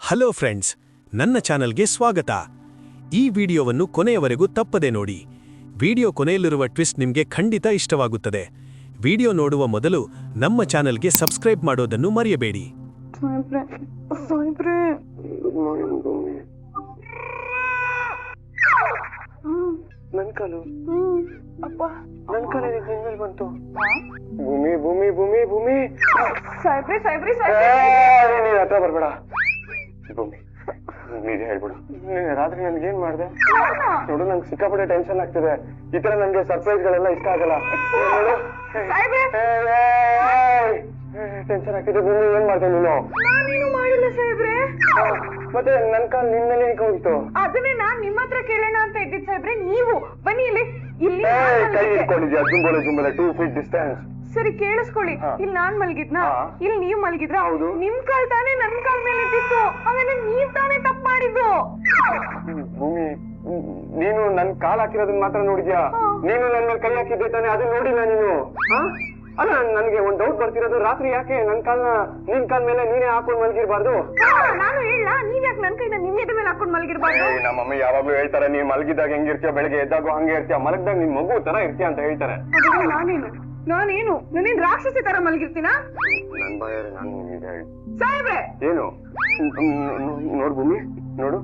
Hello friends, ನನ್ನ ಚಾನಲ್ಗೆ ಸ್ವಾಗತ. ಈ ವಿಡಿಯೋವನ್ನು ಕೊನೆಯವರೆಗೂ ತಪ್ಪದೆ ನೋಡಿ. ವಿಡಿಯೋ ಕೊನೆಯಲ್ಲಿರುವ ಟ್ವಿಸ್ಟ್ ನಿಮಗೆ ಖಂಡಿತ ಇಷ್ಟವಾಗುತ್ತದೆ. ವಿಡಿಯೋ ನೋಡುವ ಮೊದಲು ನಮ್ಮ ಚಾನಲ್ಗೆ ಸಬ್ಸ್ಕ್ರೈಬ್ ಮಾಡೋದನ್ನು ಮರೆಯಬೇಡಿ. ನನ್ ಕಾಲು ಅಪ್ಪ, ನನ್ ಕಾಲ ಮೇಲೆ ಬಂತು. ಭೂಮಿ ಭೂಮಿ ಭೂಮಿ ಭೂಮಿ ಸಾಯ್ಬ್ರೆ ಸಾಯ್ಬ್ರೆ ನೀನ್ ಹತ್ರ ಬರ್ಬೇಡ. ಭೂಮಿ ನಿಜ ಹೇಳ್ಬಿಡು, ನೀನ್ ರಾತ್ರಿ ನನ್ಗೇನ್ ಮಾಡ್ದೆ ನೋಡು. ನಂಗೆ ಸಿಕ್ಕಾಪಟ್ಟೆ ಟೆನ್ಷನ್ ಆಗ್ತಿದೆ. ಈ ತರ ನನ್ಗೆ ಸರ್ಪ್ರೈಸ್ ಗಳೆಲ್ಲ ಇಷ್ಟ ಆಗಲ್ಲ. ಟೆನ್ಷನ್ ಆಗ್ತಿದೆ. ಭೂಮಿ ಏನ್ ಮಾಡ್ದೆ ನೀನು? ನಾನೇನು ಮಾಡಿಲ್ಲ ಸಾಹೇಬ್ರೆ. ಮತ್ತೆ ನನ್ ಕಾಲ್ ನಿನ್ ಮೇಲೆ ಹೋಗ್ತು. ಅದನ್ನೇ ನಾನ್ ನಿಮ್ಮ ಹತ್ರ ಕೇಳೋಣ ಅಂತ ಇದ್ದಿದ್ ಸಾಹೇಬ್ರೆ. ನೀವು ಬನ್ನಿ ಇಲ್ಲಿ. ಕೈ ಇಟ್ಕೊಂಡಿದ್ಯಾ? ಜುಂಬೋಲೆ ಜುಂಬೋಲೆ 2 feet ಡಿಸ್ಟೆನ್ಸ್. ಸರಿ ಕೇಳಿಸ್ಕೊಳ್ಳಿ. ಇಲ್ಲಿ ನಾನ್ ಮಲಗಿದ್ನಾ, ಇಲ್ಲಿ ನೀವ್ ಮಲಗಿದ್ರ? ನಿಮ್ ಕಾಲ್ ತಾನೇ ನನ್ ಕಾಲ್ ಮೇಲೆ ಇದ್ದಿತ್ತು. ಆಮೇಲೆ ನೀವ್ ತಾನೇ ತಪ್ಪು ಮಾಡಿದ್ದು. ಭೂಮಿ, ನೀನು ನನ್ ಕಾಲ್ ಹಾಕಿರೋದನ್ನ ಮಾತ್ರ ನೋಡಿದ್ಯಾ? ನೀನು ನನ್ ಮೇಲೆ ಕೈ ಹಾಕಿದ್ದೆ ತಾನೆ, ಅದು ನೋಡಿಲ್ಲ ನೀನು? ಅಲ್ಲ, ನನ್ಗೆ ಒಂದ್ ಡೌಟ್ ಬರ್ತಿರೋದು, ರಾತ್ರಿ ಯಾಕೆ ನನ್ ಕಾಲ್ನ ನಿನ್ ಕಾಲ್ ಮೇಲೆ ನೀನೇ ಹಾಕೊಂಡ್ ಮಲಗಿರ್ಬಾರ್ದು? ನಾನು ಹೇಳ, ನೀವ್ ಯಾಕೆ ನನ್ ಕೈನ ನಿಮ್ ಎದೆ ಮೇಲೆ ಹಾಕೊಂಡ್ ಮಲಗಿರ್ಬಾರ್ದು? ನಮ್ಮ ಮಮ್ಮಿ ಯಾವಾಗ್ಲೂ ಹೇಳ್ತಾರೆ, ನೀನ್ ಮಲಗಿದಾಗ ಹೆಂಗಿರ್ತೀಯ, ಬೆಳಗ್ಗೆ ಎದ್ದಾಗೂ ಹಂಗೆ ಇರ್ತೀಯ, ಮಲಗ್ದಾಗ ನಿನ್ ಮಗು ತರ ಇರ್ತೀಯ ಅಂತ ಹೇಳ್ತಾರೆ. ನಾನೇನು ನಾನೇನ್ ರಾಕ್ಷಸಿ ತರ ಮಲಗಿರ್ತೀನ? ನನ್ ಬಾಯಾರೆ ನಾನು ಸಾಹೇಬ್ರೆ ಏನು ನೋಡ್ ಭೂಮಿ, ನೋಡು,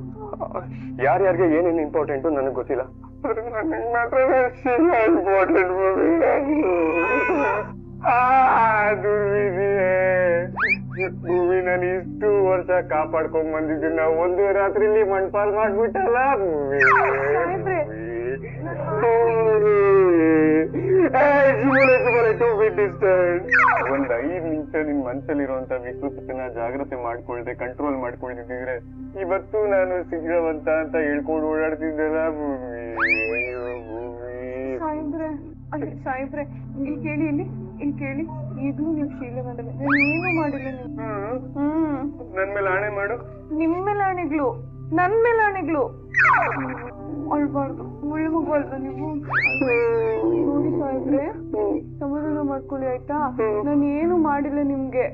ಯಾರ್ಯಾರಿಗೆ ಏನೇನು ಇಂಪಾರ್ಟೆಂಟು ನನಗ್ ಗೊತ್ತಿಲ್ಲ. ಇಂಪಾರ್ಟೆಂಟ್ ಭೂಮಿ, ನಾನು ಇಷ್ಟು ವರ್ಷ ಕಾಪಾಡ್ಕೊಂಡ್ ಬಂದಿದ್ದೀನ, ಒಂದು ರಾತ್ರಿಲಿ ಮಣ್ಪಾಲ್ ಮಾಡ್ಬಿಟ್ಟಲ್ಲ ಭೂಮಿ. ಒಂದ್ 5 ನಿಮಿಷ ನಿನ್ ಮನ್ಸಲ್ಲಿರುವಂತ ವಿಕೃತನ ಜಾಗ್ರತೆ ಮಾಡ್ಕೊಳ್ದೆ ಕಂಟ್ರೋಲ್ ಮಾಡ್ಕೊಳ್ದಿದ್ರೆ ಇವತ್ತು ನಾನು ಸಿಗ್ರವಂತ ಅಂತ ಹೇಳ್ಕೊಂಡು ಓಡಾಡ್ತಿದ್ದೆಲ್ಲ ಭೂಮಿ. ಅಯ್ಯೋ ಭೂಮಿ. ಸಾಹೇಬ್ರೆ ಇಲ್ಲಿ ಕೇಳಿ, ಇಲ್ಲಿ ಕೇಳಿ. ಇದು ನೀವು ಶೀಲವಂತನೆ, ನಾನು ಏನು ಮಾಡಿಲ್ಲ. ನನ್ ಮೇಲೆ ಆಣೆ ಮಾಡು. ನಿಮ್ ಮೇಲೆ ಆಣೆಗಳು, ನನ್ ಮೇಲೆ ಆಣೆಗಳು. ಅಳ್ಬಾರ್ದು, ಮುಳ್ಳುಮುಗ್ಬಾರ್ದು ನೀವು. ನೋಡಿ ಸಾಹೇಬ್ರೆ, ಸಮಾಧಾನ ಮಾಡ್ಕೊಳ್ಳಿ ಆಯ್ತಾ? ನಾನು ಏನು ಮಾಡಿಲ್ಲ ನಿಮ್ಗೆ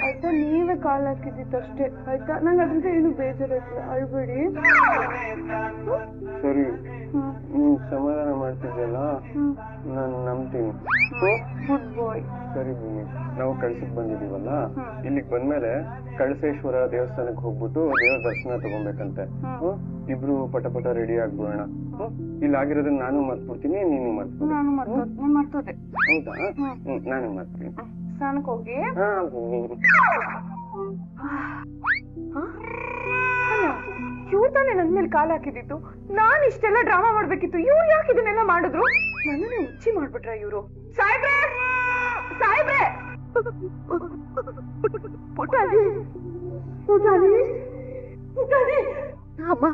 ಆಯ್ತಾ? ನೀವೇ ಕಾಲ್ ಹಾಕಿದ್ದಿತ್ತಷ್ಟೇ ಆಯ್ತಾ? ನಂಗೆ ಅದ್ರಿಂದ ಏನು ಬೇಜಾರಾಯ್ತು, ಅಳ್ಬೇಡಿ. ಸರಿ, ನೀನ್ ಸಮಾಧಾನ ಮಾಡ್ತಿದ್ದಲ್ಲ, ನಾನು ನಂಬ್ತೀನಿ. ಗುಡ್ ಬಾಯ್. ಸರಿ ಭೂಮಿ, ನಾವು ಕಳ್ಸಕ್ ಬಂದಿದೀವಲ್ಲ, ಇಲ್ಲಿಗ್ ಬಂದ್ಮೇಲೆ ಕಳಸೇಶ್ವರ ದೇವಸ್ಥಾನಕ್ಕೆ ಹೋಗ್ಬಿಟ್ಟು ದೇವರ ದರ್ಶನ ತಗೊಬೇಕಂತೆ. ಇಬ್ರು ಪಟ ಪಟ ರೆಡಿ ಆಗ್ಬಿಡೋಣ. ಇಲ್ಲಿ ಆಗಿರೋದನ್ನ ನಾನು ಮರ್ತ್ಬಿಡ್ತೀನಿ, ನೀನು ಮರ್ತ್ಬಿಡು. ನಾನು ಮರ್ತೋದೆ. ಹೌದಾ? ನಾನು ಮರ್ತೀನಿ. ಸ್ನಾನಕ್ಕೆ ಹೋಗಿ. ಇವ್ರು ತಾನೇ ನನ್ ಮೇಲೆ ಕಾಲ್ ಹಾಕಿದ್ದಿತ್ತು. ನಾನ್ ಇಷ್ಟೆಲ್ಲ ಡ್ರಾಮಾ ಮಾಡ್ಬೇಕಿತ್ತು. ಇವ್ರು ಯಾಕೆ ಇದನ್ನೆಲ್ಲ ಮಾಡಿದ್ರು? ನನ್ನನ್ನೇ ಹುಚ್ಚಿ ಮಾಡ್ಬಿಟ್ರ ಇವ್ರು. ಸಾಯ್ಬ್ರೆ ಸಾಯ್ಬ್ರೆ, ಅಮ್ಮ,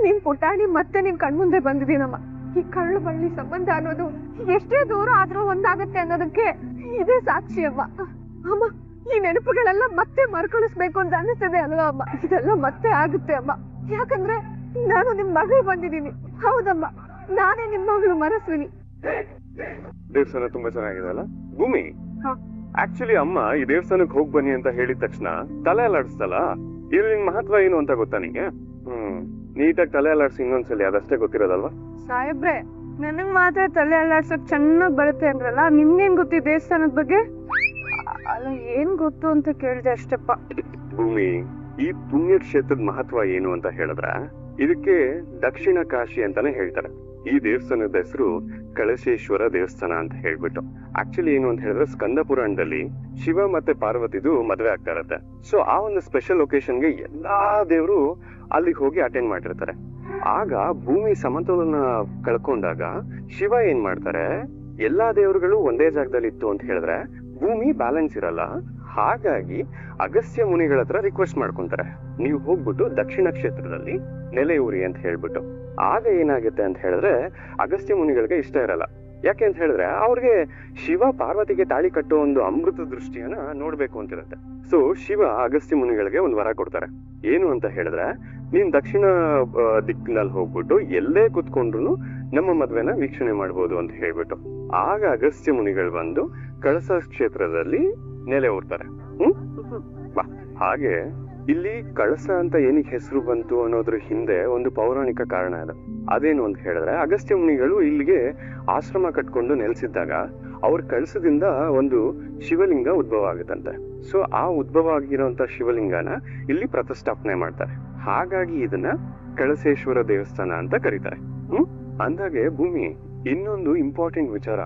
ನಿನ್ ಪುಟಾಣಿ ಮತ್ತೆ ನಿನ್ ಕಣ್ಮುಂದೆ ಬಂದಿದ್ದೀನಮ್ಮ. ಈ ಕಳ್ಳು ಬಳ್ಳಿ ಸಂಬಂಧ ಅನ್ನೋದು ಎಷ್ಟೇ ದೂರ ಆದ್ರೂ ಒಂದಾಗತ್ತೆ ಅನ್ನೋದಕ್ಕೆ ಇದೇ ಸಾಕ್ಷಿ ಅಮ್ಮ. ಅಮ್ಮ, ಈ ನೆನಪುಗಳೆಲ್ಲ ಮತ್ತೆ ಮರುಕಳಿಸ್ಬೇಕು ಅಂತ ಅನಿಸ್ತದೆ ಅಲ್ವಾ ಅಮ್ಮ? ಇದೆಲ್ಲ ಮತ್ತೆ ಆಗುತ್ತೆ ಅಮ್ಮ. ಯಾಕಂದ್ರೆ ನಾನು ನಿಮ್ ಮಗಳು ಬಂದಿದ್ದೀನಿ. ಹೌದಮ್ಮ, ನಾನೇ ನಿಮ್ ಮಗಳು ಮನಸ್ವಿನಿ. ದೇವಸ್ಥಾನ ತುಂಬಾ ಚೆನ್ನಾಗಿದೆ ಅಲ್ಲ ಭೂಮಿ? ಆಕ್ಚುಲಿ ಅಮ್ಮ ಈ ದೇವಸ್ಥಾನಕ್ಕೆ ಹೋಗ್ ಬನ್ನಿ ಅಂತ ಹೇಳಿದ ತಕ್ಷಣ ತಲೆ ಅಲ್ಲಾಡಿಸ್ತಲ್ಲ, ಇದ್ರಿನ ಮಹತ್ವ ಏನು ಅಂತ ಗೊತ್ತಾ ನಿಂಗೆ? ನೀಟಾಗಿ ತಲೆ ಅಲ್ಲಾಡ್ಸಿ ಇನ್ನೊಂದ್ಸಲಿ, ಅದಷ್ಟೇ ಗೊತ್ತಿರೋದಲ್ವಾ? ಸಾಹೇಬ್ರೆ, ನನಗ್ ಮಾತ್ರ ತಲೆ ಅಲ್ಲಾಡ್ಸಕ್ ಚೆನ್ನಾಗ್ ಬರುತ್ತೆ ಅಂದ್ರಲ್ಲ, ನಿಮ್ಗೇನ್ ಗೊತ್ತಿ ದೇವಸ್ಥಾನದ ಬಗ್ಗೆ? ಅಲ್ಲ, ಏನ್ ಗೊತ್ತು ಅಂತ ಕೇಳಿದೆ ಅಷ್ಟಪ್ಪ. ಭೂಮಿ, ಈ ಪುಣ್ಯ ಕ್ಷೇತ್ರದ ಮಹತ್ವ ಏನು ಅಂತ ಹೇಳಿದ್ರ, ಇದಕ್ಕೆ ದಕ್ಷಿಣ ಕಾಶಿ ಅಂತಾನೆ ಹೇಳ್ತಾರೆ. ಈ ದೇವಸ್ಥಾನದ ಹೆಸರು ಕಳಸೇಶ್ವರ ದೇವಸ್ಥಾನ ಅಂತ ಹೇಳ್ಬಿಟ್ಟು. ಆಕ್ಚುಲಿ ಏನು ಅಂತ ಹೇಳಿದ್ರೆ, ಸ್ಕಂದ ಪುರಾಣದಲ್ಲಿ ಶಿವ ಮತ್ತೆ ಪಾರ್ವತಿದು ಮದ್ವೆ ಆಗ್ತಾ ಇರತ್ತೆ. ಸೊ ಆ ಒಂದು ಸ್ಪೆಷಲ್ ಒಕೇಶನ್ಗೆ ಎಲ್ಲಾ ದೇವರು ಅಲ್ಲಿಗೆ ಹೋಗಿ ಅಟೆಂಡ್ ಮಾಡಿರ್ತಾರೆ. ಆಗ ಭೂಮಿ ಸಮತೋಲನ ಕಳ್ಕೊಂಡಾಗ ಶಿವ ಏನ್ ಮಾಡ್ತಾರೆ, ಎಲ್ಲಾ ದೇವರುಗಳು ಒಂದೇ ಜಾಗದಲ್ಲಿ ಇತ್ತು ಅಂತ ಹೇಳಿದ್ರೆ ಭೂಮಿ ಬ್ಯಾಲೆನ್ಸ್ ಇರಲ್ಲ. ಹಾಗಾಗಿ ಅಗಸ್ತ್ಯ ಮುನಿಗಳ ಹತ್ರ ರಿಕ್ವೆಸ್ಟ್ ಮಾಡ್ಕೊಂತಾರೆ, ನೀವು ಹೋಗ್ಬಿಟ್ಟು ದಕ್ಷಿಣ ಕ್ಷೇತ್ರದಲ್ಲಿ ನೆಲೆಯೂರಿ ಅಂತ ಹೇಳ್ಬಿಟ್ಟು. ಆಗ ಏನಾಗುತ್ತೆ ಅಂತ ಹೇಳಿದ್ರೆ, ಅಗಸ್ತ್ಯ ಮುನಿಗಳಿಗೆ ಇಷ್ಟ ಇರಲ್ಲ. ಯಾಕೆ ಅಂತ ಹೇಳಿದ್ರೆ, ಅವ್ರಿಗೆ ಶಿವ ಪಾರ್ವತಿಗೆ ತಾಳಿ ಕಟ್ಟೋ ಒಂದು ಅಮೃತ ದೃಷ್ಟಿಯನ್ನ ನೋಡ್ಬೇಕು ಅಂತಿರುತ್ತೆ. ಸೊ ಶಿವ ಅಗಸ್ತ್ಯ ಮುನಿಗಳಿಗೆ ಒಂದು ವರ ಕೊಡ್ತಾರೆ. ಏನು ಅಂತ ಹೇಳಿದ್ರೆ, ನೀನ್ ದಕ್ಷಿಣ ದಿಕ್ಕಿನಲ್ಲಿ ಹೋಗ್ಬಿಟ್ಟು ಎಲ್ಲೇ ಕುತ್ಕೊಂಡ್ರು ನಮ್ಮ ಮದ್ವೆನ ವೀಕ್ಷಣೆ ಮಾಡ್ಬೋದು ಅಂತ ಹೇಳ್ಬಿಟ್ಟು. ಆಗ ಅಗಸ್ತ್ಯ ಮುನಿಗಳು ಬಂದು ಕಳಸ ಕ್ಷೇತ್ರದಲ್ಲಿ ನೆಲೆ ಊರ್ತಾರೆ. ಬಾ, ಹಾಗೆ ಇಲ್ಲಿ ಕಳಸ ಅಂತ ಏನಕ್ಕೆ ಹೆಸರು ಬಂತು ಅನ್ನೋದ್ರ ಹಿಂದೆ ಒಂದು ಪೌರಾಣಿಕ ಕಾರಣ ಇದೆ. ಅದೇನು ಅಂತ ಹೇಳಿದ್ರೆ, ಅಗಸ್ತ್ಯ ಮುನಿಗಳು ಇಲ್ಲಿಗೆ ಆಶ್ರಮ ಕಟ್ಕೊಂಡು ನೆಲೆಸಿದ್ದಾಗ ಅವ್ರ ಕಳಸದಿಂದ ಒಂದು ಶಿವಲಿಂಗ ಉದ್ಭವ ಆಗುತ್ತಂತೆ. ಸೊ ಆ ಉದ್ಭವ ಆಗಿರುವಂತ ಶಿವಲಿಂಗನ ಇಲ್ಲಿ ಪ್ರತಿಷ್ಠಾಪನೆ ಮಾಡ್ತಾರೆ. ಹಾಗಾಗಿ ಇದನ್ನ ಕಳಸೇಶ್ವರ ದೇವಸ್ಥಾನ ಅಂತ ಕರೀತಾರೆ. ಅಂದಾಗೆ ಭೂಮಿ, ಇನ್ನೊಂದು ಇಂಪಾರ್ಟೆಂಟ್ ವಿಚಾರ,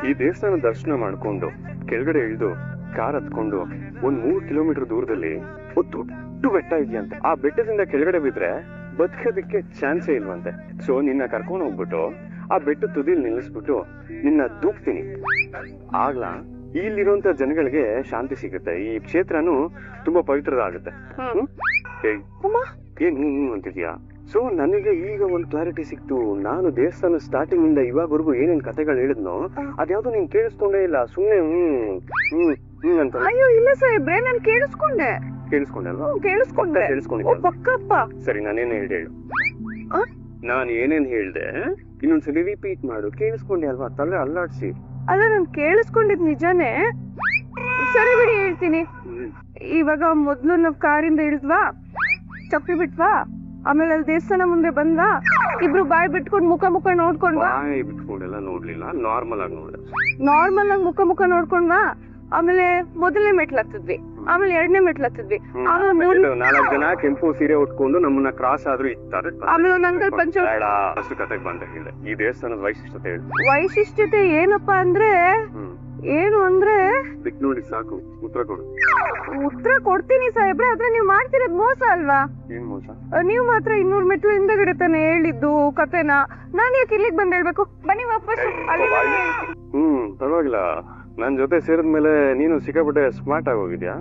ಈ ದೇವಸ್ಥಾನ ದರ್ಶನ ಮಾಡ್ಕೊಂಡು ಕೆಳಗಡೆ ಇಳಿದು ಕಾರ್ ಹತ್ಕೊಂಡು ಒಂದ್ 3 ಕಿಲೋಮೀಟರ್ ದೂರದಲ್ಲಿ ಒಂದು ದೊಡ್ಡ ಬೆಟ್ಟ ಇದೆಯಂತೆ. ಆ ಬೆಟ್ಟದಿಂದ ಕೆಳಗಡೆ ಬಿದ್ರೆ ಬದುಕೋದಕ್ಕೆ ಚಾನ್ಸೇ ಇಲ್ವಂತೆ. ಸೊ ನಿನ್ನ ಕರ್ಕೊಂಡು ಹೋಗ್ಬಿಟ್ಟು ಆ ಬೆಟ್ಟ ತುದಿಲ್ ನಿಲ್ಲಿಸ್ಬಿಟ್ಟು ನಿನ್ನ ದೂಕ್ತೀನಿ. ಆಗ್ಲಾ ಇಲ್ಲಿರುವಂತ ಜನಗಳಿಗೆ ಶಾಂತಿ ಸಿಗುತ್ತೆ. ಈ ಕ್ಷೇತ್ರನು ತುಂಬಾ ಪವಿತ್ರದ ಆಗುತ್ತೆ. ಏನ್ ನೀನು ಅಂತಿದ್ಯಾ? ಸೊ ನನಗೆ ಈಗ ಒಂದು ಕ್ಲಾರಿಟಿ ಸಿಕ್ತು. ನಾನು ದೇವಸ್ಥಾನ ಸ್ಟಾರ್ಟಿಂಗ್ ಇಂದ ಇವಾಗವರೆಗೂ ಏನೇನ್ ಕಥೆಗಳು ಹೇಳಿದ್ನೋ ಅದ್ಯಾವ್ದು ನೀನ್ ಕೇಳಿಸ್ಕೊಂಡೇ ಇಲ್ಲ. ಸುಮ್ನೆ ಅಂತ. ಅಯ್ಯೋ ಇಲ್ಲ ಸಾಹೇಬ್ರೆ, ನಾನ್ ಕೇಳಿಸ್ಕೊಂಡೆ ಅಲ್ವಾ? ಕೇಳಿಸ್ಕೊಂಡೆ ಪಕ್ಕಪ್ಪ. ಸರಿ, ನಾನೇನ್ ಹೇಳು. ನಾನ್ ಏನೇನ್ ಹೇಳ್ದೆ ಇನ್ನೊಂದ್ಸಲಿ ರಿಪೀಟ್ ಮಾಡು. ಕೇಳಿಸ್ಕೊಂಡೆ ಅಲ್ವಾ? ತಲೆ ಅಲ್ಲಾಡ್ಸಿ. ಅಲ್ಲ, ನಾನ್ ಕೇಳಿಸ್ಕೊಂಡಿದ್ ನಿಜಾನೇ. ಸರಿ ಬಿಡಿ, ಹೇಳ್ತೀನಿ. ಇವಾಗ ಮೊದ್ಲು ನಾವ್ ಕಾರಿಂದ ಇಳಿದ್ವಾ, ಚಪ್ಪಿ ಬಿಟ್ವಾ, ಆಮೇಲೆ ಅಲ್ಲಿ ದೇವಸ್ಥಾನ ಮುಂದೆ ಬಂದ್ವಾ, ಇಬ್ರು ಬಾಯ್ ಬಿಟ್ಕೊಂಡ್ ಮುಖ ನೋಡ್ಕೊಂಡ್ವಾ. ಬಾಯ್ ಬಿಟ್ಕೊಂಡೆಲ್ಲ ನೋಡ್ಲಿಲ್ಲ, ನಾರ್ಮಲ್ ಆಗಿ ನೋಡ್ದೆ. ನಾರ್ಮಲ್ ಆಗಿ ಮುಖ ನೋಡ್ಕೊಂಡ್ವಾ. ಆಮೇಲೆ ಮೊದಲನೇ ಮೆಟ್ಲು ಹತ್ತಿದ್ವಿ, ಆಮೇಲೆ 2ನೇ ಮೆಟ್ಲು ಹತ್ತಿದ್ವಿ, ಆಮೇಲೆ 4 ಜನ ಕೆಂಪು ಸೀರೆ ಉಟ್ಕೊಂಡು ನಮ್ಮನ್ನ ಕ್ರಾಸ್ ಆದ್ರೂ ಇರ್ತಾರೆ. ಆಮೇಲೆ ಒಂದ್ ಅಂಕಲ್ ಪಂಚ. ಅಷ್ಟು ಕತೆಗೆ ಬಂದ ಹೇಳಿದೆ. ಈ ದೇವಸ್ಥಾನದ ವೈಶಿಷ್ಟ್ಯತೆ ಹೇಳಿ. ವೈಶಿಷ್ಟ್ಯತೆ ಏನಪ್ಪಾ ಅಂದ್ರೆ, ಏನು ಅಂದ್ರೆ ದಿಕ್ ನೋಡಿ ಸಾಕು, ಉತ್ತರ ಕೊಡು. ಉತ್ತರ ಕೊಡ್ತೀನಿ ಸಾಹೇಬ್ರೆ, ಆದ್ರೆ ನೀವ್ ಮಾಡ್ತಿರೋದ್ ಮೋಸ ಅಲ್ವಾ? ಏನ್ ಮೋಸ? ನೀವ್ ಮಾತ್ರ 200 ಮೆಟ್ಲು ಹಿಂದಗಡೆ ತಾನೆ ಹೇಳಿದ್ದು ಕತೆನ. ನಾನ್ ಯಾಕೆ ಇಲ್ಲಿಗೆ ಬಂದ್ ಹೇಳ್ಬೇಕು? ಬನ್ನಿ ವಾಪಸ್. ಪರವಾಗಿಲ್ಲ, ನನ್ ಜೊತೆ ಸೇರಿದ್ಮೇಲೆ ನೀನು ಸಿಕ್ಕಾಪಟ್ಟೆ ಸ್ಮಾರ್ಟ್ ಆಗಿ ಹೋಗಿದ್ಯಾ.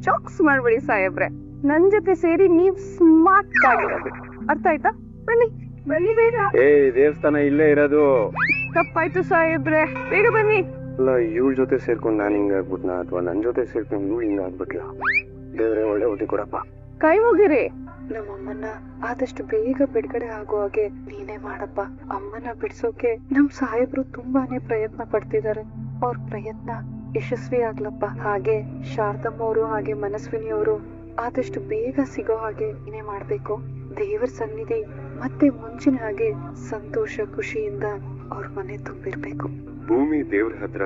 ಚಾಕ್ಸ್ ಮಾಡ್ಬೇಡಿ ಸಾಹೇಬ್ರೆ, ನನ್ ಜೊತೆ ಸೇರಿ ನೀವ್ ಸ್ಮಾರ್ಟ್ ಆಗಿರೋದು ಅರ್ಥ ಆಯ್ತಾ? ಬನ್ನಿ ಬನ್ನಿ ಬೇಗ. ದೇವಸ್ಥಾನ ಇಲ್ಲೇ ಇರೋದು. ತಪ್ಪಾಯ್ತು ಸಾಹೇಬ್ರೆ, ಬೇಗ ಬನ್ನಿ. ಅಲ್ಲ, ಇವ್ಳ ಜೊತೆ ಸೇರ್ಕೊಂಡು ನಾನ್ ಹಿಂಗ ಆಗ್ಬಿಟ್ನಾ ಅಥವಾ ನನ್ ಜೊತೆ ಸೇರ್ಕೊಂಡು ಇವ್ಳು ಹಿಂಗ ಆಗ್ಬಿಟ್ಲಾ? ದೇವ್ರೆ ಒಳ್ಳೆ ಓದಿ ಕೊಡಪ್ಪ. ಕೈ ಹೋಗಿರಿ. ನಮ್ಮಮ್ಮನ್ನ ಆದಷ್ಟು ಬೇಗ ಬಿಡುಗಡೆ ಆಗೋ ಹಾಗೆ ನೀನೇ ಮಾಡಪ್ಪ. ಅಮ್ಮನ ಬಿಡ್ಸೋಕೆ ನಮ್ ಸಾಹೇಬ್ರು ತುಂಬಾನೇ ಪ್ರಯತ್ನ ಪಡ್ತಿದ್ದಾರೆ. ಅವ್ರ ಪ್ರಯತ್ನ ಯಶಸ್ವಿ ಆಗ್ಲಪ್ಪ. ಹಾಗೆ ಶಾರದಮ್ಮ ಅವರು ಹಾಗೆ ಮನಸ್ವಿನಿ ಅವರು ಆದಷ್ಟು ಬೇಗ ಸಿಗೋ ಹಾಗೆ ನೀನೇ ಮಾಡ್ಬೇಕು. ದೇವರ ಸನ್ನಿಧಿ ಮತ್ತೆ ಮುಂಚಿನ ಹಾಗೆ ಸಂತೋಷ ಖುಷಿಯಿಂದ ಅವ್ರ ಮನೆ ತುಂಬಿರ್ಬೇಕು. ಭೂಮಿ ದೇವ್ರ ಹತ್ರ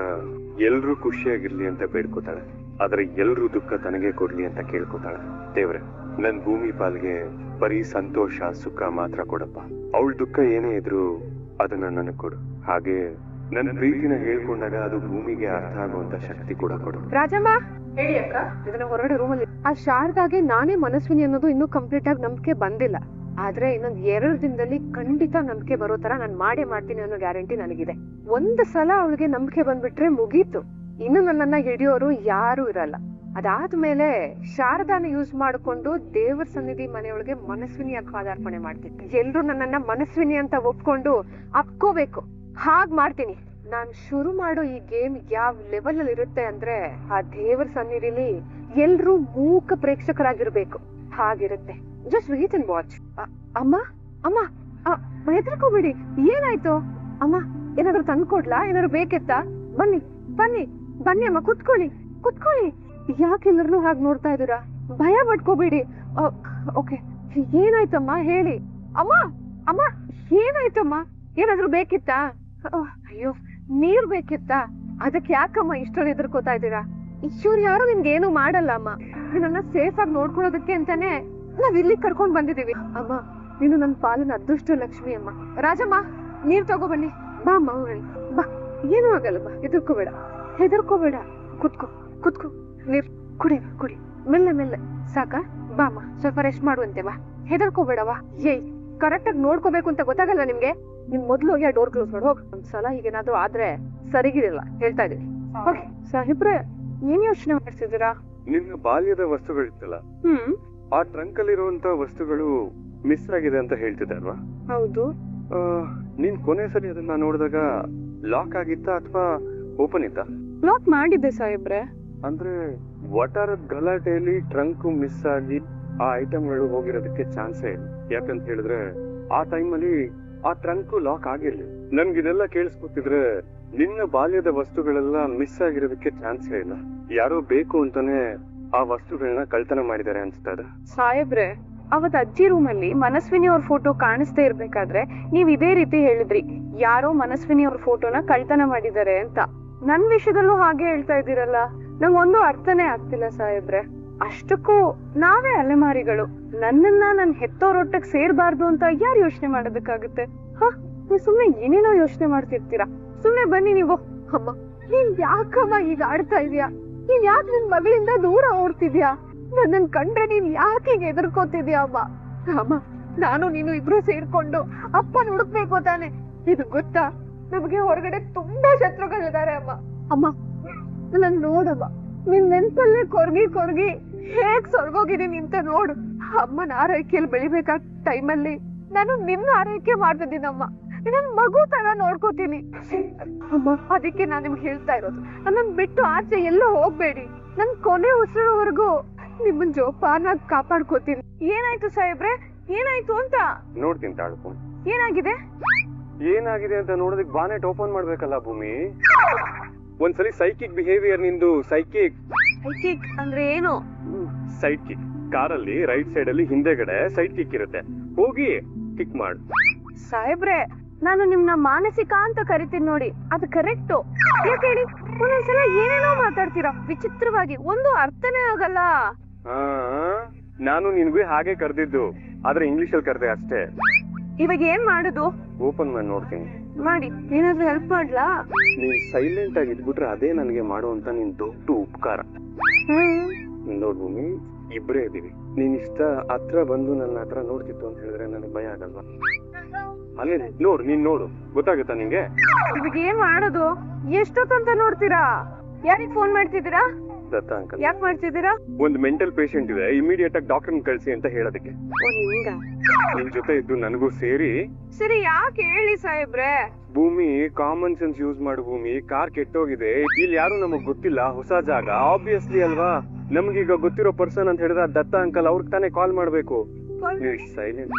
ಎಲ್ರೂ ಖುಷಿಯಾಗಿರ್ಲಿ ಅಂತ ಬೇಡ್ಕೋತಾಳೆ, ಆದ್ರೆ ಎಲ್ರೂ ದುಃಖ ತನಗೆ ಕೊಡ್ಲಿ ಅಂತ ಕೇಳ್ಕೊತಾಳೆ. ದೇವ್ರೆ, ನನ್ ಭೂಮಿ ಪಾಲ್ಗೆ ಬರೀ ಸಂತೋಷ ಸುಖ ಮಾತ್ರ ಕೊಡಪ್ಪ. ಅವಳ ದುಃಖ ಏನೇ ಇದ್ರು ಅದನ್ನ ನನಗ್ ಕೊಡು. ಹಾಗೆ ನನ್ನ ಪ್ರೀತಿನ ಹೇಳ್ಕೊಂಡಾಗ ಅದು ಭೂಮಿಗೆ ಅರ್ಥ ಆಗುವಂತ ಶಕ್ತಿ ಕೂಡ ಕೊಡು. ರಾಜಮ್ಮ, ಹೇಳಿ ಅಕ್ಕ. ಇದನ್ನ ಹೊರಗಡೆ ರೂಮಲ್ಲಿ ಆ ಶಾರದಾಗೆ ನಾನೇ ಮನಸ್ವಿನಿ ಅನ್ನೋದು ಇನ್ನೂ ಕಂಪ್ಲೀಟ್ ಆಗಿ ನಂಬಿಕೆ ಬಂದಿಲ್ಲ. ಆದ್ರೆ ಇನ್ನೊಂದ್ 2 ದಿನದಲ್ಲಿ ಖಂಡಿತ ನಂಬಿಕೆ ಬರೋ ತರ ನಾನ್ ಮಾಡೇ ಮಾಡ್ತೀನಿ ಅನ್ನೋ ಗ್ಯಾರಂಟಿ ನನಗಿದೆ. ಒಂದ್ ಸಲ ಅವಳಿಗೆ ನಂಬಿಕೆ ಬಂದ್ಬಿಟ್ರೆ ಮುಗೀತು, ಇನ್ನು ನನ್ನನ್ನ ಹಿಡಿಯೋರು ಯಾರು ಇರಲ್ಲ. ಅದಾದ್ಮೇಲೆ ಶಾರದಾನ ಯೂಸ್ ಮಾಡ್ಕೊಂಡು ದೇವರ ಸನ್ನಿಧಿ ಮನೆಯೊಳಗೆ ಮನಸ್ವಿನಿಯಾಗಿ ಪಾದಾರ್ಪಣೆ ಮಾಡ್ತಿದ್ದೆ. ಎಲ್ರು ನನ್ನನ್ನ ಮನಸ್ವಿನಿ ಅಂತ ಒಪ್ಕೊಂಡು ಅಪ್ಕೋಬೇಕು. ಹಾಗ್ ಮಾಡ್ತೀನಿ. ನಾನ್ ಶುರು ಮಾಡೋ ಈ ಗೇಮ್ ಯಾವ ಲೆವೆಲ್ ಅಲ್ಲಿ ಇರುತ್ತೆ ಅಂದ್ರೆ, ಆ ದೇವರ ಸನ್ನಿಧಿಲಿ ಎಲ್ರೂ ಮೂಕ ಪ್ರೇಕ್ಷಕರಾಗಿರ್ಬೇಕು, ಹಾಗಿರುತ್ತೆ. Just wait and watch. ಅಮ್ಮ ಅಮ್ಮ ಹೆದರ್ಕೋಬೇಡಿ. ಏನಾಯ್ತು ಅಮ್ಮ? ಏನಾದ್ರು ತಂದ್ಕೊಡ್ಲಾ? ಏನಾದ್ರು ಬೇಕಿತ್ತಾ? ಬನ್ನಿ ಬನ್ನಿ ಬನ್ನಿ ಅಮ್ಮ, ಕುತ್ಕೊಳ್ಳಿ. ಯಾಕೆ ಎಲ್ಲರನ್ನೂ ಹಾಗೆ ನೋಡ್ತಾ ಇದೀರಾ? ಭಯ ಪಡ್ಕೋಬೇಡಿ. ಓಕೆ, ಏನಾಯ್ತಮ್ಮ ಹೇಳಿ. ಅಮ್ಮ ಏನಾಯ್ತಮ್ಮ? ಏನಾದ್ರು ಬೇಕಿತ್ತಾ? ಅಯ್ಯೋ, ನೀರ್ ಬೇಕಿತ್ತಾ? ಅದಕ್ಕೆ ಯಾಕಮ್ಮ ಇಷ್ಟೊಂದು ಹೆದರ್ಕೋತಾ ಇದ್ದೀರಾ? ಇವ್ರು ಯಾರು ನಿಮ್ಗೆ ಏನು ಮಾಡಲ್ಲ ಅಮ್ಮ. ನನ್ನ ಸೇಫ್ ಆಗಿ ನೋಡ್ಕೊಳ್ಳೋದಕ್ಕೆ ಅಂತಾನೆ ನಾವ್ ಇಲ್ಲಿ ಕರ್ಕೊಂಡ್ ಬಂದಿದೀವಿ. ಅಮ್ಮ, ನೀನು ನನ್ನ ಪಾಲಿನ ಅದೃಷ್ಟ ಲಕ್ಷ್ಮಿ ಅಮ್ಮ. ರಾಜಮ್ಮ, ನೀರ್ ತಗೋ ಬನ್ನಿ. ಬಾ ಅಮ್ಮ, ಬಾ. ಏನೂ ಆಗಲ್ಲ, ಬಾ. ಹೆದರ್ಕೋಬೇಡ. ಕುತ್ಕೋ. ನೀರ್ ಕುಡಿ. ಮೆಲ್ಲೆ ಸಾಕ? ಬಾ ಅಮ್ಮ, ಸ್ವಲ್ಪ ರೆಸ್ಟ್ ಮಾಡುವಂತೆ. ಬಾ, ಹೆದರ್ಕೋಬೇಡವಾ. ಕರೆಕ್ಟ್ ಆಗಿ ನೋಡ್ಕೋಬೇಕು ಅಂತ ಗೊತ್ತಾಗಲ್ಲ ನಿಮ್ಗೆ? ನಿಮ್ ಮೊದ್ಲು ಹೋಗಿ ಆ ಡೋರ್ ಕ್ಲೋಸ್ ಮಾಡಿ ಹೋಗಿ. ಒಂದ್ಸಲ ಹೀಗೇನಾದ್ರೂ ಆದ್ರೆ ಸರಿಗಿರಲ್ಲ, ಹೇಳ್ತಾ ಇದೀನಿ. ಓಕೆ ಸಾಹೇಬ್ರೆ, ಏನ್ ಯೋಚನೆ ಮಾಡ್ತಿದ್ದೀರಾ? ನಿನ್ನ ಬಾಲ್ಯದ ವಸ್ತುಗಳಿತ್ತಲ್ಲ, ಆ ಟ್ರಂಕ್ ಅಲ್ಲಿರುವಂತ ವಸ್ತುಗಳು ಮಿಸ್ ಆಗಿದೆ ಅಂತ ಹೇಳ್ತಿದ್ದೆ ಅಲ್ವಾ? ಹೌದು. ನೀನ್ ಕೊನೆ ಸರಿ ಅದನ್ನ ನೋಡಿದಾಗ ಲಾಕ್ ಆಗಿತ್ತಾ ಅಥವಾ ಓಪನ್ ಇತ್ತಾ? ಲಾಕ್ ಮಾಡಿದ್ದೆ ಸಾಹೇಬ್ರೆ. ಅಂದ್ರೆ ವಟಾರದ ಗಲಾಟೆಯಲ್ಲಿ ಟ್ರಂಕ್ ಮಿಸ್ ಆಗಿ ಆ ಐಟಮ್ಗಳು ಹೋಗಿರೋದಕ್ಕೆ ಚಾನ್ಸೇ ಇಲ್ಲ. ಯಾಕಂತ ಹೇಳಿದ್ರೆ ಆ ಟೈಮಲ್ಲಿ ಆ ಟ್ರಂಕ್ ಲಾಕ್ ಆಗಿರ್ಲಿ. ನನ್ಗಿದೆಲ್ಲ ಕೇಳಿಸ್ಕೊತಿದ್ರೆ ನಿನ್ನ ಬಾಲ್ಯದ ವಸ್ತುಗಳೆಲ್ಲ ಮಿಸ್ ಆಗಿರೋದಕ್ಕೆ ಚಾನ್ಸೇ ಇಲ್ಲ. ಯಾರೋ ಬೇಕು ಅಂತಾನೆ ಆ ವಸ್ತುಗಳನ್ನ ಕಳ್ತನ ಮಾಡಿದ್ದಾರೆ ಅನ್ಸ್ತದ. ಸಾಹೇಬ್ರೆ, ಅವತ್ ಅಜ್ಜಿ ರೂಮಲ್ಲಿ ಮನಸ್ವಿನಿ ಅವ್ರ ಫೋಟೋ ಕಾಣಿಸ್ತಾ ಇರ್ಬೇಕಾದ್ರೆ ನೀವ್ ಇದೇ ರೀತಿ ಹೇಳಿದ್ರಿ, ಯಾರೋ ಮನಸ್ವಿನಿ ಅವ್ರ ಫೋಟೋನ ಕಳ್ತನ ಮಾಡಿದ್ದಾರೆ ಅಂತ. ನನ್ ವಿಷಯದಲ್ಲೂ ಹಾಗೆ ಹೇಳ್ತಾ ಇದ್ದೀರಲ್ಲ, ನಂಗೊಂದು ಅರ್ಥನೇ ಆಗ್ತಿಲ್ಲ ಸಾಹೇಬ್ರೆ. ಅಷ್ಟಕ್ಕೂ ನಾವೇ ಅಲೆಮಾರಿಗಳು. ನನ್ನನ್ನ ನನ್ ಹೆತ್ತೋರೊಟ್ಟಿಗೆ ಸೇರ್ಬಾರ್ದು ಅಂತ ಯಾರು ಯೋಚನೆ ಮಾಡೋದಕ್ಕಾಗುತ್ತೆ? ನೀವ್ ಸುಮ್ನೆ ಏನೇನೋ ಯೋಚನೆ ಮಾಡ್ತಿರ್ತೀರಾ. ಸುಮ್ನೆ ಬನ್ನಿ ನೀವು. ಅಮ್ಮ, ನೀನ್ ಯಾಕಮ್ಮ ಈಗ ಆಡ್ತಾ ಇದೀಯಾ? ನೀನ್ ಯಾಕೆ ನಿನ್ ಮಗಳಿಂದ ದೂರ ಓಡ್ತಿದ್ಯಾ? ನನ್ನನ್ ಕಂಡ್ರೆ ನೀನ್ ಯಾಕೆ ಈಗ ಎದುರ್ಕೋತಿದ್ಯಾ ಅಮ್ಮ? ಅಮ್ಮ, ನಾನು ನೀನು ಇಬ್ರು ಸೇರ್ಕೊಂಡು ಅಪ್ಪನ ಹುಡುಕ್ಬೇಕು ತಾನೆ. ಇದು ಗೊತ್ತಾ, ನಮಗೆ ಹೊರಗಡೆ ತುಂಬಾ ಶತ್ರುಗಳಿದ್ದಾರೆ ಅಮ್ಮ. ಅಮ್ಮ, ನನ್ ನೋಡಮ್ಮ, ನಿನ್ ನೆನ್ಪಲ್ಲೇ ಕೊರ್ಗಿ ಹೇಗ್ ಸೊರ್ಗೋಗಿದೀನಿ ಅಂತ ನೋಡು. ಅಮ್ಮನ ಆರೈಕೆಯಲ್ಲಿ ಬೆಳಿಬೇಕಾದ ಟೈಮಲ್ಲಿ ನಾನು ನಿನ್ನ ಆರೈಕೆ ಮಾಡ್ತಿದ್ದೀನಮ್ಮ. ನನ್ ಮಗು ತರ ನೋಡ್ಕೋತೀನಿ ಅಮ್ಮ. ಅದಕ್ಕೆ ನಾನ್ ನಿಮ್ಗೆ ಹೇಳ್ತಾ ಇರೋದು, ನನ್ನನ್ ಬಿಟ್ಟು ಆಚೆ ಎಲ್ಲೋ ಹೋಗ್ಬೇಡಿ. ನನ್ ಕೊನೆ ಉಸಿರೋವರೆಗೂ ನಿಮ್ಮನ್ ಜೋಪಾನ ಕಾಪಾಡ್ಕೋತೀನಿ. ಏನಾಯ್ತು ಸಾಹೇಬ್ರೆ? ಏನಾಯ್ತು ಅಂತ ನೋಡ್ತೀನಿ ತಾಳ್ಕು. ಏನಾಗಿದೆ? ಏನಾಗಿದೆ ಅಂತ ನೋಡೋದಕ್ಕೆ ಬಾನೆಟ್ ಓಪನ್ ಮಾಡ್ಬೇಕಲ್ಲ ಭೂಮಿ. ಒಂದ್ಸಲಿ ಸೈಕಿಕ್ ಬಿಹೇವಿಯರ್ ನಿಂದು. ಸೈಕಿಕ್ ಅಂದ್ರೆ ಏನು? Side kick. ಕಾರಲ್ಲಿ ರೈಟ್ ಸೈಡ್ ಅಲ್ಲಿ ಹಿಂದೆಗಡೆ ಸೈಡ್ ಕಿಕ್ ಇರುತ್ತೆ, ಹೋಗಿ ಕಿಕ್ ಮಾಡು. ಸಾಹೇಬ್ರೆ, ನಾನು ನಿಮ್ನ ಮಾನಸಿಕ ಅಂತ ಕರಿತೀನಿ ನೋಡಿ, ಅದು ಕರೆಕ್ಟು. ಯಾಕೆ ಹೇಳಿ, ಒಂದೊಂದ್ಸಲ ಏನೇನೋ ಮಾತಾಡ್ತೀರಾ ವಿಚಿತ್ರವಾಗಿ, ಒಂದು ಅರ್ಥನೇ ಆಗಲ್ಲ. ನಾನು ನಿನ್ಗೂ ಹಾಗೆ ಕರೆದಿದ್ದು, ಆದ್ರೆ ಇಂಗ್ಲಿಷ್ ಅಲ್ಲಿ ಕರೆದೆ ಅಷ್ಟೇ. ಇವಾಗ ಏನ್ ಮಾಡುದು? ಓಪನ್ ಮಾಡಿ ನೋಡ್ತೀನಿ. ಮಾಡಿ, ಏನಾದ್ರೂ ಹೆಲ್ಪ್ ಮಾಡ್ಲಾ? ನೀನ್ ಸೈಲೆಂಟ್ ಆಗಿ ಇದ್ಬಿಟ್ರೆ ಅದೇ ನನಗೆ ಮಾಡುವಂತ ನಿನ್ ದೊಡ್ಡ ಉಪಕಾರ. ನೋಡ್ ಭೂಮಿ, ಇಬ್ರೇ ಇದೀವಿ. ನೀನ್ ಇಷ್ಟ ಹತ್ರ ಬಂದು ನನ್ನ ಹತ್ರ ನೋಡ್ತಿತ್ತು ಅಂತ ಹೇಳಿದ್ರೆ ನನಗೆ ಭಯ ಆಗಲ್ವಾ? ಅಲ್ಲೇ ನೋಡು, ನೀನ್ ನೋಡು, ಗೊತ್ತಾಗುತ್ತಾ ನಿಂಗೆ? ಇವಾಗ ಏನ್ ಮಾಡೋದು? ಎಷ್ಟೊತ್ತಂತ ನೋಡ್ತೀರಾ? ಯಾರಿಗ್ ಫೋನ್ ಮಾಡ್ತಿದ್ದೀರಾ? ದತ್ತ ಅಂಕಲ್. ಯಾಕೆ ಮಾಡ್ತಿದ್ದೀರಾ? ಒಂದು ಮೆಂಟಲ್ ಪೇಷಂಟ್ ಇದೆ, ಇಮಿಡಿಯೇಟ್ ಆಗಿ ಡಾಕ್ಟರ್ ಕಳ್ಸಿ ಅಂತ ಹೇಳೋದಕ್ಕೆ. ನಿನ್ ಜೊತೆ ಇದ್ದು ನನಗೂ ಸೇರಿ. ಸರಿ, ಯಾಕೆ ಹೇಳಿ ಸಾಹೇಬ್ರೆ? ಭೂಮಿ, ಕಾಮನ್ ಸೆನ್ಸ್ ಯೂಸ್ ಮಾಡು ಭೂಮಿ. ಕಾರ್ ಕೆಟ್ಟೋಗಿದೆ, ಇಲ್ಲಿ ಯಾರು ನಮಗ್ ಗೊತ್ತಿಲ್ಲ, ಹೊಸ ಜಾಗ, ಆಬ್ವಿಯಸ್ಲಿ ಅಲ್ವಾ? ನಮ್ಗೀಗ ಗೊತ್ತಿರೋ ಪರ್ಸನ್ ಅಂತ ಹೇಳಿದ್ರೆ ದತ್ತ ಅಂಕಲ್, ಅವ್ರಿಗೆ ತಾನೇ ಕಾಲ್ ಮಾಡ್ಬೇಕು. ನೀವು ಸೈಲೆಂಟ್.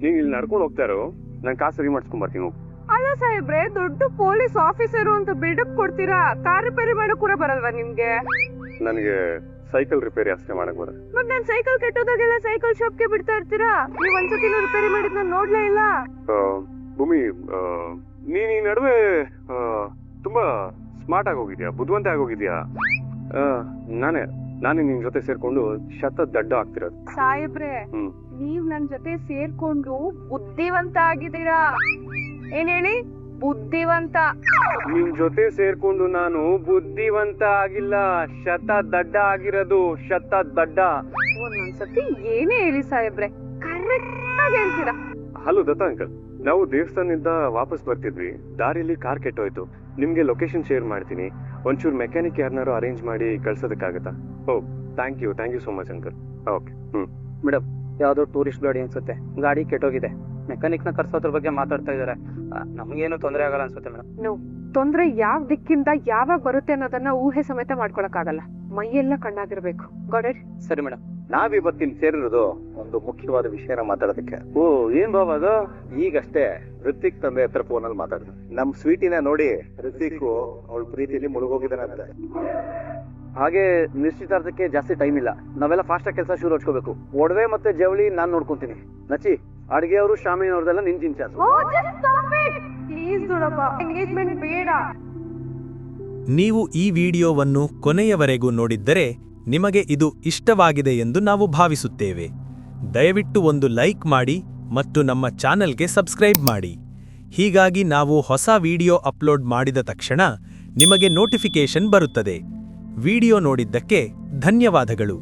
ನೀವ್ ಇಲ್ಲಿ ನಡ್ಕೊಂಡು ಹೋಗ್ತಾರೋ, ನಾನ್ ಕಾರ್ ಸರಿ ಮಾಡಿಸ್ಕೊಂಡ್ ಬರ್ತೀನಿ. ಅಲ್ಲ ಸಾಹೇಬ್ರೆ, ದೊಡ್ಡ ಪೊಲೀಸ್ ಆಫೀಸರು ಅಂತ ಬಿಲ್ಡಪ್ ಕೊಡ್ತೀರಾ, ಕಾರ್ ರಿಪೇರಿ ಮಾಡಕ್ ಕೂಡ ಬರಲ್ವಾ ನಿಮ್ಗೆ? ನನಗೆ ಸೈಕಲ್ ರಿಪೇರಿ ಅಷ್ಟೇ ಮಾಡಕ್ ಬರ. ಮತ್ ನಾನ್ ಸೈಕಲ್ ಕೆಟ್ಟೋದಾಗೆಲ್ಲ ಸೈಕಲ್ ಶಾಪ್ಗೆ ಬಿಡ್ತಾ ಇರ್ತೀರಾ? ನೀವ್ ಒಂದ್ಸತಿನೂ ರಿಪೇರಿ ಮಾಡಿದ್ ನಾನ್ ನೋಡ್ಲೇ ಇಲ್ಲ. ಭೂಮಿ, ನೀನ್ ಈ ನಡುವೆ ತುಂಬಾ ಸ್ಮಾರ್ಟ್ ಆಗಿ ಹೋಗಿದ್ಯಾ, ಬುದ್ಧಿವಂತ ಆಗೋಗಿದ್ಯಾ. ನಾನೇ ನಿನ್ ಜೊತೆ ಸೇರ್ಕೊಂಡು ದಡ್ಡ ಆಗ್ತಿರೋದು. ಸಾಹೇಬ್ರೆ, ನೀವ್ ನನ್ ಜೊತೆ ಸೇರ್ಕೊಂಡು ಬುದ್ಧಿವಂತ ಆಗಿದ್ದೀರಾ. ಏನ್ ಹೇಳಿ? ಬುದ್ಧಿವಂತ. ನಿನ್ ಜೊತೆ ಸೇರ್ಕೊಂಡು ನಾನು ಬುದ್ಧಿವಂತ ಆಗಿಲ್ಲ, ದಡ್ಡ ಆಗಿರೋದು. ದಡ್ಡ. ಒಂದೊಂದ್ಸತಿ ಏನೇ ಹೇಳಿ ಸಾಹೇಬ್ರೆ, ಕರೆಕ್ಟ್ ಆಗಿ ಹೇಳ್ತೀರಾ. ಹಲೋ ದತ್ತ ಅಂಕಲ್, ನಾವು ದೇವಸ್ಥಾನದಿಂದ ವಾಪಸ್ ಬರ್ತಿದ್ವಿ, ದಾರಿಲಿ ಕಾರ್ ಕೆಟ್ಟೋಯ್ತು. ನಿಮ್ಗೆ ಲೊಕೇಶನ್ ಶೇರ್ ಮಾಡ್ತೀನಿ, ಒಂಚೂರು ಮೆಕ್ಯಾನಿಕ್ ಯಾರನ್ನಾರು ಅರೇಂಜ್ ಮಾಡಿ ಕಳ್ಸೋದಕ್ಕಾಗತ್ತಾ? Oh, thank you so much uncle. Okay. Madam, ಯಾವ್ದೋ ಟೂರಿಸ್ಟ್ ಗಾಡಿ ಅನ್ಸುತ್ತೆ, ಗಾಡಿ ಕೆಟ್ಟೋಗಿದೆ. ಮೆಕ್ಯಾನಿಕ್ ನ ಕರ್ಸೋದ್ರ ಬಗ್ಗೆ ಮಾತಾಡ್ತಾ ಇದಾರೆ. ನಮ್ಗೇನು ತೊಂದರೆ ಆಗಲ್ಲ ಅನ್ಸುತ್ತೆ ಮೇಡಮ್. ತೊಂದ್ರೆ ಯಾವ ದಿಕ್ಕಿಂದ ಯಾವಾಗ ಬರುತ್ತೆ ಅನ್ನೋದನ್ನ ಊಹೆ ಸಮೇತ ಮಾಡ್ಕೊಳಕ್ ಆಗಲ್ಲ. ಮೈಯೆಲ್ಲ ಕಣ್ಣಾಗಿರ್ಬೇಕು. ಸರಿ ಮೇಡಮ್. ನಾವಿವತ್ತಿನ ಸೇರಿರೋದು ಒಂದು ಮುಖ್ಯವಾದ ವಿಷಯನ ಮಾತಾಡೋದಕ್ಕೆ. ಓ, ಏನ್ ಬಾಬಾ ಅದು? ಈಗಷ್ಟೇ ಋತಿಕ್ ತಂದೆ ಹತ್ರ ಫೋನಲ್ಲಿ ಮಾತಾಡಿದ್ರು. ನಮ್ ಸ್ವೀಟಿನ ನೋಡಿ ಋತಿಕ್ ಅವಳ ಪ್ರೀತಿಯಲ್ಲಿ ಮುಳುಗೋಗಿದ್ದಾನಂತೆ. ಹಾಗೆ ನಿಶ್ಚಿತಾರ್ಥಕ್ಕೆ ಜಾಸ್ತಿ ಟೈಮ್ ಇಲ್ಲ, ನಾವೆಲ್ಲ ಫಾಸ್ಟ್ ಆಗಿ ಕೆಲಸ ಶುರು ಹಚ್ಕೋಬೇಕು. ಒಡವೆ ಮತ್ತೆ ಜವಳಿ ನಾನ್ ನೋಡ್ಕೊಂತೀನಿ. ನಚಿ, ಅಡ್ಗೆ ಅವರು ಶಾಮಿನ್ ಅವ್ರದೆಲ್ಲ ನಿನ್ ಚಿಂಚಾಸು. ಪ್ಲೀಸ್ ನೋಡಪ್ಪ, ಎಂಗೇಜ್ಮೆಂಟ್ ಬೇಡ. ನೀವು ಈ ವಿಡಿಯೋವನ್ನು ಕೊನೆಯವರೆಗೂ ನೋಡಿದ್ದರೆ ನಿಮಗೆ ಇದು ಇಷ್ಟವಾಗಿದೆ ಎಂದು ನಾವು ಭಾವಿಸುತ್ತೇವೆ. ದಯವಿಟ್ಟು ಒಂದು ಲೈಕ್ ಮಾಡಿ ಮತ್ತು ನಮ್ಮ ಚಾನೆಲ್ಗೆ ಸಬ್ಸ್ಕ್ರೈಬ್ ಮಾಡಿ. ಹೀಗಾಗಿ ನಾವು ಹೊಸ ವಿಡಿಯೋ ಅಪ್ಲೋಡ್ ಮಾಡಿದ ತಕ್ಷಣ ನಿಮಗೆ ನೋಟಿಫಿಕೇಶನ್ ಬರುತ್ತದೆ. ವಿಡಿಯೋ ನೋಡಿದ್ದಕ್ಕೆ ಧನ್ಯವಾದಗಳು.